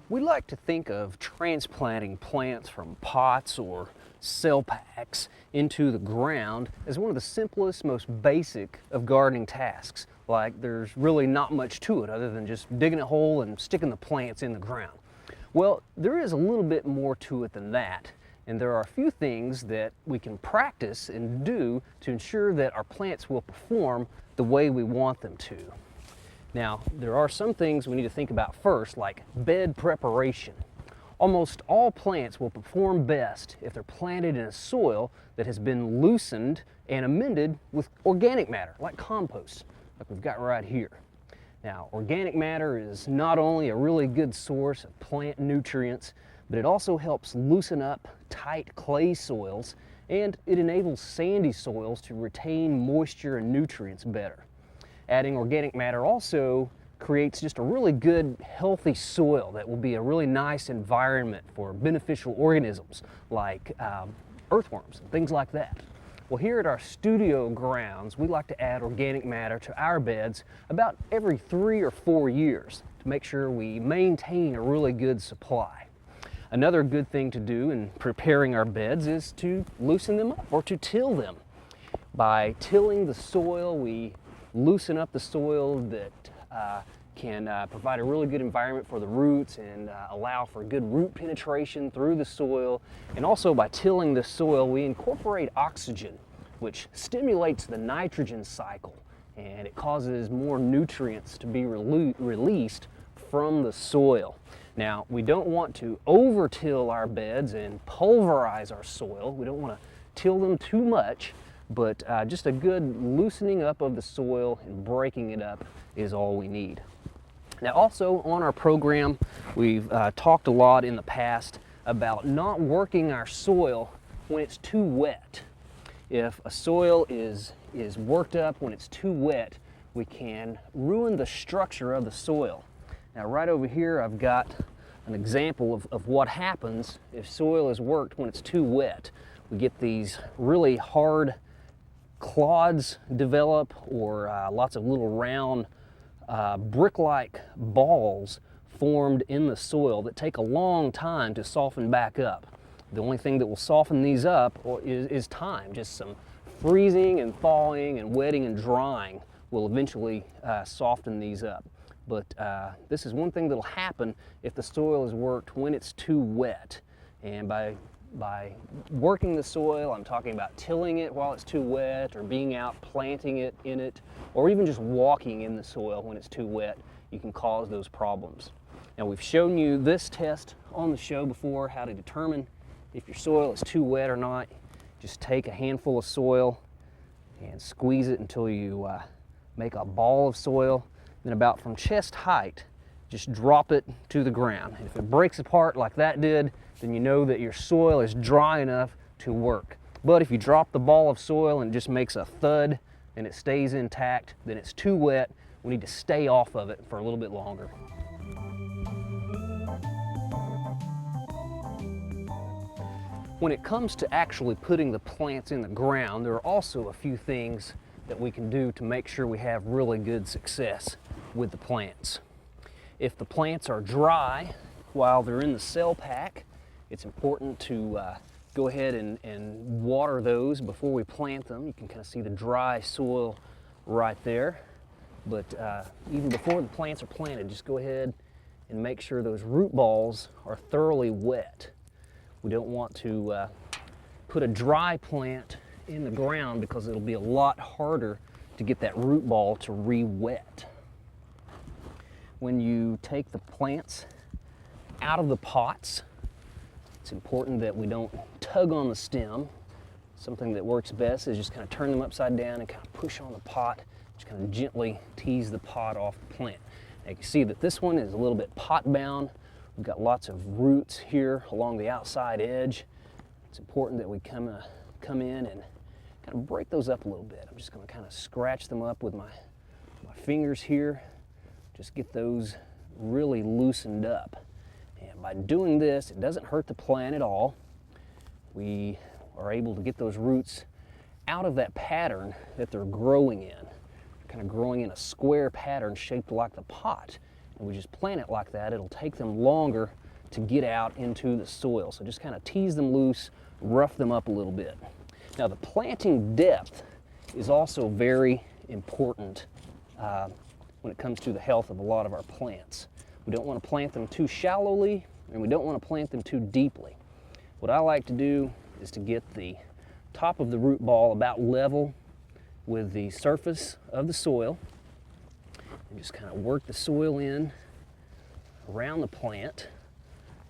We like to think of transplanting plants from pots or cell packs into the ground as one of the simplest, most basic of gardening tasks. Like there's really not much to it other than just digging a hole and sticking the plants in the ground. Well, there is a little bit more to it than that, and there are a few things that we can practice and do to ensure that our plants will perform the way we want them to. Now, there are some things we need to think about first, like bed preparation. Almost all plants will perform best if they're planted in a soil that has been loosened and amended with organic matter, like compost, like we've got right here. Now, organic matter is not only a really good source of plant nutrients, but it also helps loosen up tight clay soils, and it enables sandy soils to retain moisture and nutrients better. Adding organic matter also creates just a really good, healthy soil that will be a really nice environment for beneficial organisms like earthworms and things like that. Well, here at our studio grounds, we like to add organic matter to our beds about every 3 or 4 years to make sure we maintain a really good supply. Another good thing to do in preparing our beds is to loosen them up or to till them. By tilling the soil, we loosen up the soil that can provide a really good environment for the roots and allow for good root penetration through the soil. And also by tilling the soil, we incorporate oxygen, which stimulates the nitrogen cycle, and it causes more nutrients to be released from the soil. Now, we don't want to over-till our beds and pulverize our soil. We don't want to till them too much, but just a good loosening up of the soil and breaking it up is all we need. Now, also on our program, we've talked a lot in the past about not working our soil when it's too wet. If a soil is worked up when it's too wet, we can ruin the structure of the soil. Now, right over here, I've got an example of what happens if soil is worked when it's too wet. We get these really hard clods develop, or lots of little round brick-like balls formed in the soil that take a long time to soften back up. The only thing that will soften these up is time. Just some freezing and thawing and wetting and drying will eventually soften these up. But this is one thing that'll happen if the soil is worked when it's too wet. And by working the soil, I'm talking about tilling it while it's too wet, or being out planting it in it, or even just walking in the soil when it's too wet, you can cause those problems. Now, we've shown you this test on the show before, how to determine if your soil is too wet or not. Just take a handful of soil and squeeze it until you make a ball of soil. Then about from chest height, just drop it to the ground. And if it breaks apart like that did, then you know that your soil is dry enough to work. But if you drop the ball of soil and it just makes a thud and it stays intact, then it's too wet. We need to stay off of it for a little bit longer. When it comes to actually putting the plants in the ground, there are also a few things that we can do to make sure we have really good success with the plants. If the plants are dry while they're in the cell pack, it's important to go ahead and water those before we plant them. You can kind of see the dry soil right there. But even before the plants are planted, just go ahead and make sure those root balls are thoroughly wet. We don't want to put a dry plant in the ground because it'll be a lot harder to get that root ball to re-wet. When you take the plants out of the pots, it's important that we don't tug on the stem. Something that works best is just kind of turn them upside down and kind of push on the pot, just kind of gently tease the pot off the plant. Now you can see that this one is a little bit pot bound. We've got lots of roots here along the outside edge. It's important that we come in and kind of break those up a little bit. I'm just going to kind of scratch them up with my fingers here. Just get those really loosened up. And by doing this, it doesn't hurt the plant at all. We are able to get those roots out of that pattern that they're growing in. They're kind of growing in a square pattern shaped like the pot. and we just plant it like that, it'll take them longer to get out into the soil. So just kind of tease them loose, rough them up a little bit. Now the planting depth is also very important when it comes to the health of a lot of our plants. We don't want to plant them too shallowly, and we don't want to plant them too deeply. What I like to do is to get the top of the root ball about level with the surface of the soil, and just kind of work the soil in around the plant.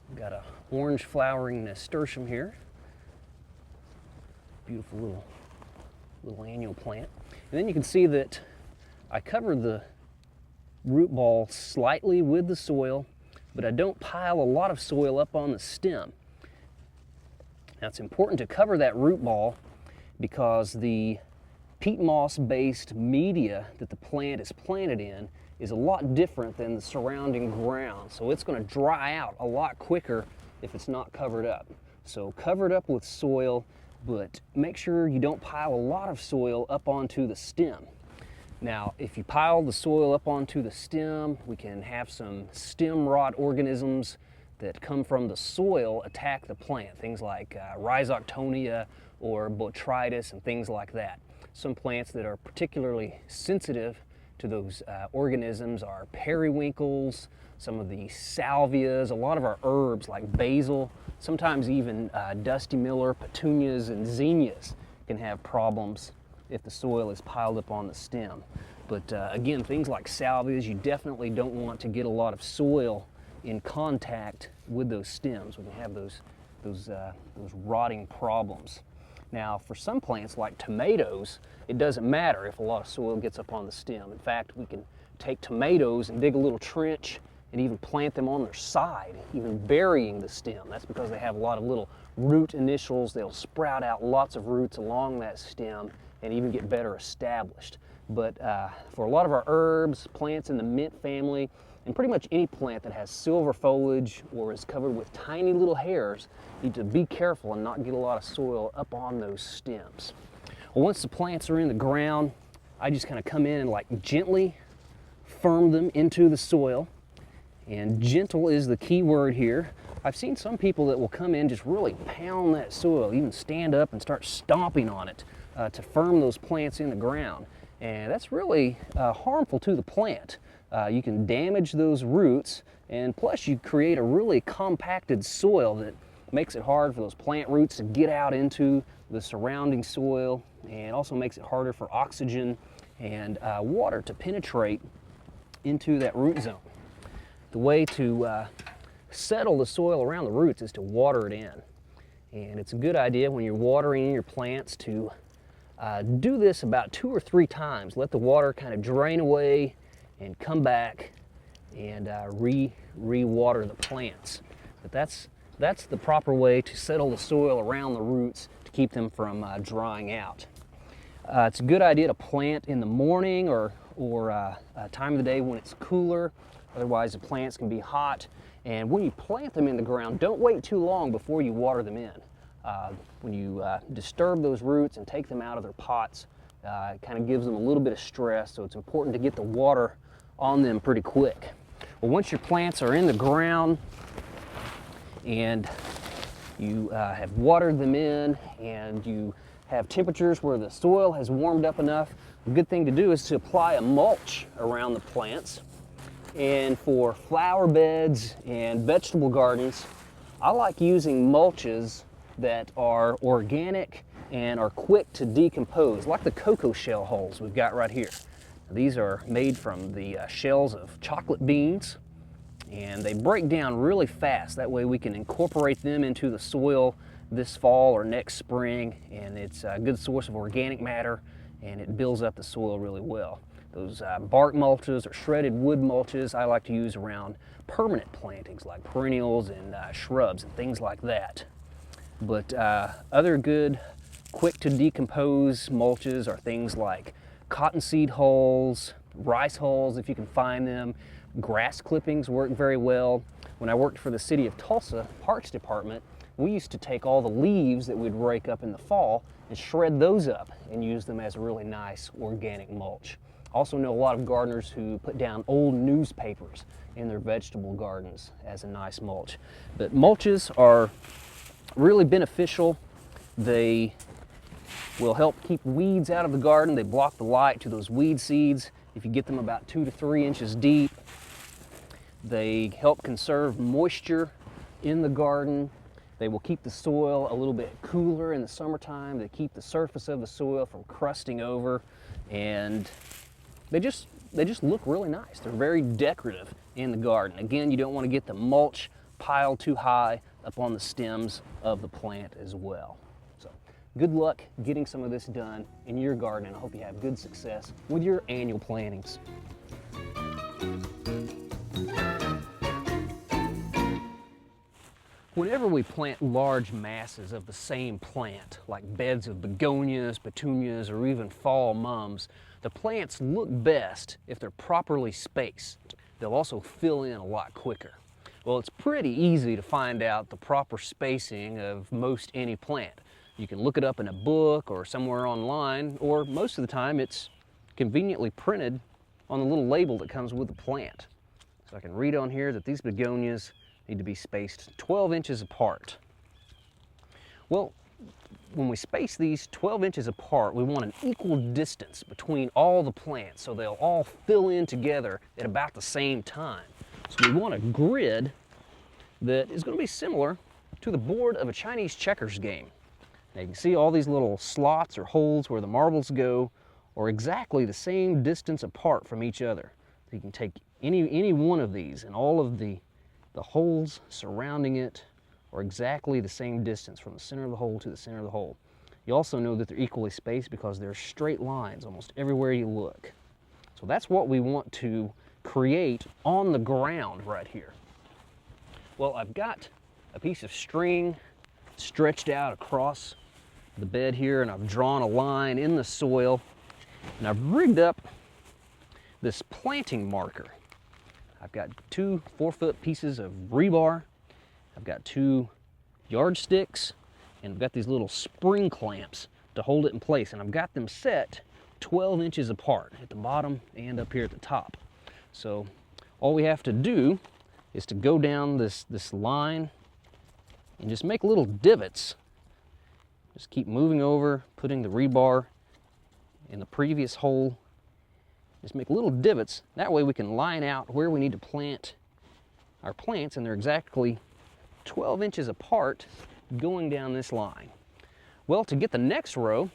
We've got a orange flowering nasturtium here. Beautiful little annual plant. And then you can see that I cover the root ball slightly with the soil, but I don't pile a lot of soil up on the stem. Now it's important to cover that root ball because the peat moss based media that the plant is planted in is a lot different than the surrounding ground. So it's going to dry out a lot quicker if it's not covered up. So cover it up with soil, but make sure you don't pile a lot of soil up onto the stem. Now, if you pile the soil up onto the stem, we can have some stem rot organisms that come from the soil attack the plant. Things like rhizoctonia or botrytis and things like that. Some plants that are particularly sensitive to those organisms are periwinkles, some of the salvias, a lot of our herbs like basil, sometimes even dusty miller, petunias, and zinnias can have problems if the soil is piled up on the stem. But again, things like salvias, you definitely don't want to get a lot of soil in contact with those stems. We can have those rotting problems. Now, for some plants like tomatoes, it doesn't matter if a lot of soil gets up on the stem. In fact, we can take tomatoes and dig a little trench and even plant them on their side, even burying the stem. That's because they have a lot of little root initials. They'll sprout out lots of roots along that stem and even get better established. But for a lot of our herbs, plants in the mint family, and pretty much any plant that has silver foliage or is covered with tiny little hairs, you need to be careful and not get a lot of soil up on those stems. Well, once the plants are in the ground, I just kind of come in and like gently firm them into the soil. And gentle is the key word here. I've seen some people that will come in, just really pound that soil, even stand up and start stomping on it to firm those plants in the ground. And that's really harmful to the plant. You can damage those roots, and plus you create a really compacted soil that makes it hard for those plant roots to get out into the surrounding soil, and also makes it harder for oxygen and water to penetrate into that root zone. The way to settle the soil around the roots is to water it in. And it's a good idea when you're watering your plants to do this about 2 or 3 times. Let the water kind of drain away and come back and re-water the plants. But that's the proper way to settle the soil around the roots to keep them from drying out. It's a good idea to plant in the morning or a time of the day when it's cooler. Otherwise the plants can be hot. And when you plant them in the ground, don't wait too long before you water them in. When you disturb those roots and take them out of their pots, it kind of gives them a little bit of stress, so it's important to get the water on them pretty quick. Well, once your plants are in the ground and you have watered them in and you have temperatures where the soil has warmed up enough, a good thing to do is to apply a mulch around the plants. And for flower beds and vegetable gardens, I like using mulches that are organic and are quick to decompose, like the cocoa shell hulls we've got right here. These are made from the shells of chocolate beans, and they break down really fast. That way we can incorporate them into the soil this fall or next spring, and it's a good source of organic matter, and it builds up the soil really well. Those bark mulches or shredded wood mulches I like to use around permanent plantings like perennials and shrubs and things like that. But other good, quick to decompose mulches are things like cottonseed hulls, rice hulls if you can find them. Grass clippings work very well. When I worked for the city of Tulsa Parks Department, we used to take all the leaves that we'd rake up in the fall and shred those up and use them as a really nice organic mulch. Also know a lot of gardeners who put down old newspapers in their vegetable gardens as a nice mulch. But mulches are really beneficial. They will help keep weeds out of the garden. They block the light to those weed seeds. If you get them about 2 to 3 inches deep, they help conserve moisture in the garden. They will keep the soil a little bit cooler in the summertime. They keep the surface of the soil from crusting over, and they just look really nice. They're very decorative in the garden. Again, you don't want to get the mulch piled too high up on the stems of the plant as well. So good luck getting some of this done in your garden, and I hope you have good success with your annual plantings. Whenever we plant large masses of the same plant, like beds of begonias, petunias, or even fall mums, the plants look best if they're properly spaced. They'll also fill in a lot quicker. Well, it's pretty easy to find out the proper spacing of most any plant. You can look it up in a book or somewhere online, or most of the time it's conveniently printed on the little label that comes with the plant. So I can read on here that these begonias need to be spaced 12 inches apart. Well, when we space these 12 inches apart, we want an equal distance between all the plants so they'll all fill in together at about the same time. So we want a grid that is going to be similar to the board of a Chinese checkers game. Now you can see all these little slots or holes where the marbles go are exactly the same distance apart from each other. So you can take any one of these, and all of the holes surrounding it are exactly the same distance from the center of the hole to the center of the hole. You also know that they're equally spaced because they're straight lines almost everywhere you look. So that's what we want to create on the ground right here. Well, I've got a piece of string stretched out across the bed here, and I've drawn a line in the soil, and I've rigged up this planting marker. I've got 2 4-foot pieces of rebar, I've got 2 yardsticks, and I've got these little spring clamps to hold it in place, and I've got them set 12 inches apart at the bottom and up here at the top. So all we have to do is to go down this line and just make little divots. Just keep moving over, putting the rebar in the previous hole. Just make little divots. That way we can line out where we need to plant our plants, and they're exactly 12 inches apart going down this line. Well, to get the next row,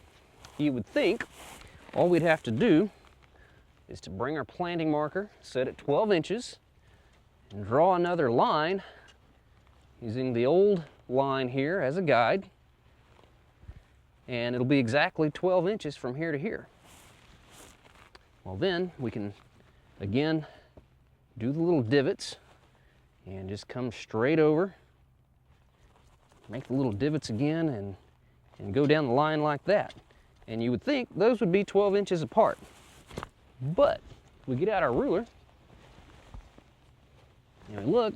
you would think all we'd have to do is to bring our planting marker, set it 12 inches, and draw another line using the old line here as a guide, and it'll be exactly 12 inches from here to here. Well, then we can again do the little divots and just come straight over, make the little divots again, and go down the line like that. And you would think those would be 12 inches apart. But we get out our ruler and we look,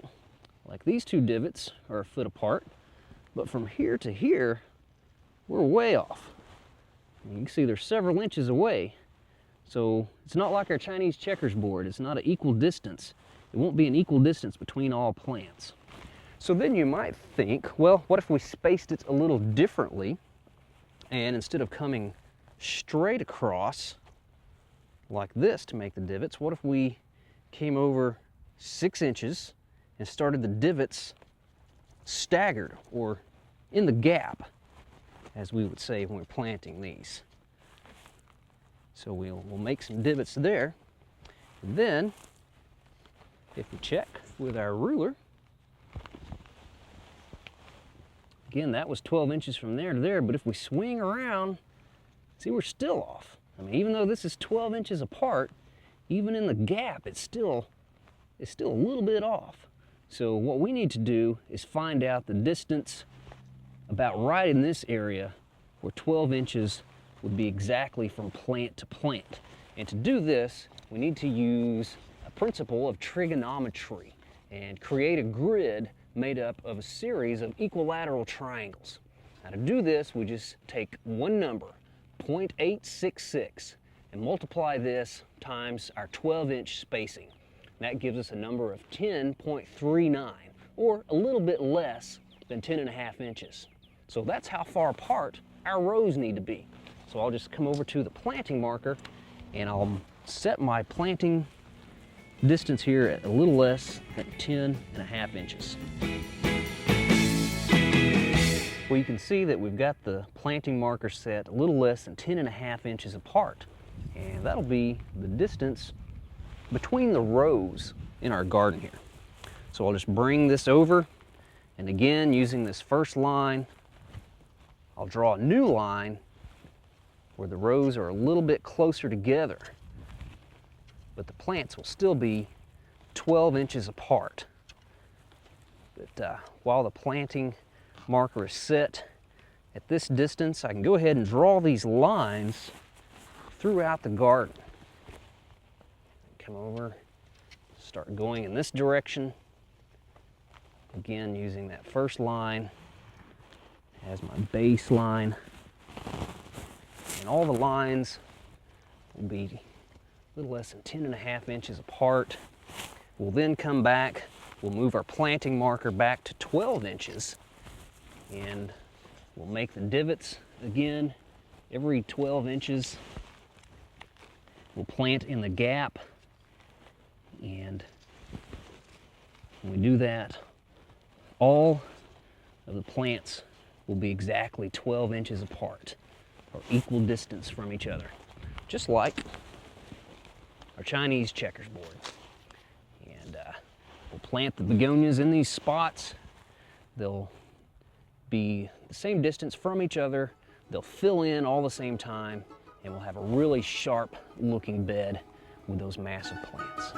like these 2 divots are a foot apart, but from here to here, we're way off. And you can see they're several inches away. So it's not like our Chinese checkers board. It's not an equal distance. It won't be an equal distance between all plants. So then you might think, well, what if we spaced it a little differently, and instead of coming straight across like this to make the divots, what if we came over 6 inches and started the divots staggered, or in the gap, as we would say when we're planting these. So we'll make some divots there. And then, if we check with our ruler, again, that was 12 inches from there to there, but if we swing around, see, we're still off. I mean, even though this is 12 inches apart, even in the gap, it's still a little bit off. So what we need to do is find out the distance about right in this area where 12 inches would be exactly from plant to plant. And to do this, we need to use a principle of trigonometry and create a grid made up of a series of equilateral triangles. Now to do this, we just take one number, 0.866, and multiply this times our 12-inch spacing. That gives us a number of 10.39, or a little bit less than 10.5 inches. So that's how far apart our rows need to be. So I'll just come over to the planting marker and I'll set my planting distance here at a little less than 10.5 inches. Well, you can see that we've got the planting marker set a little less than 10.5 inches apart. And that'll be the distance between the rows in our garden here. So I'll just bring this over, and again, using this first line, I'll draw a new line where the rows are a little bit closer together, but the plants will still be 12 inches apart. But while the planting marker is set at this distance, I can go ahead and draw these lines throughout the garden. Come over, start going in this direction. Again, using that first line as my baseline. And all the lines will be a little less than 10.5 inches apart. We'll then come back, we'll move our planting marker back to 12 inches, and we'll make the divots again every 12 inches. We'll plant in the gap, and when we do that, all of the plants will be exactly 12 inches apart, or equal distance from each other, just like our Chinese checkers board. And we'll plant the begonias in these spots. They'll be the same distance from each other. They'll fill in all the same time, and we'll have a really sharp looking bed with those massive plants.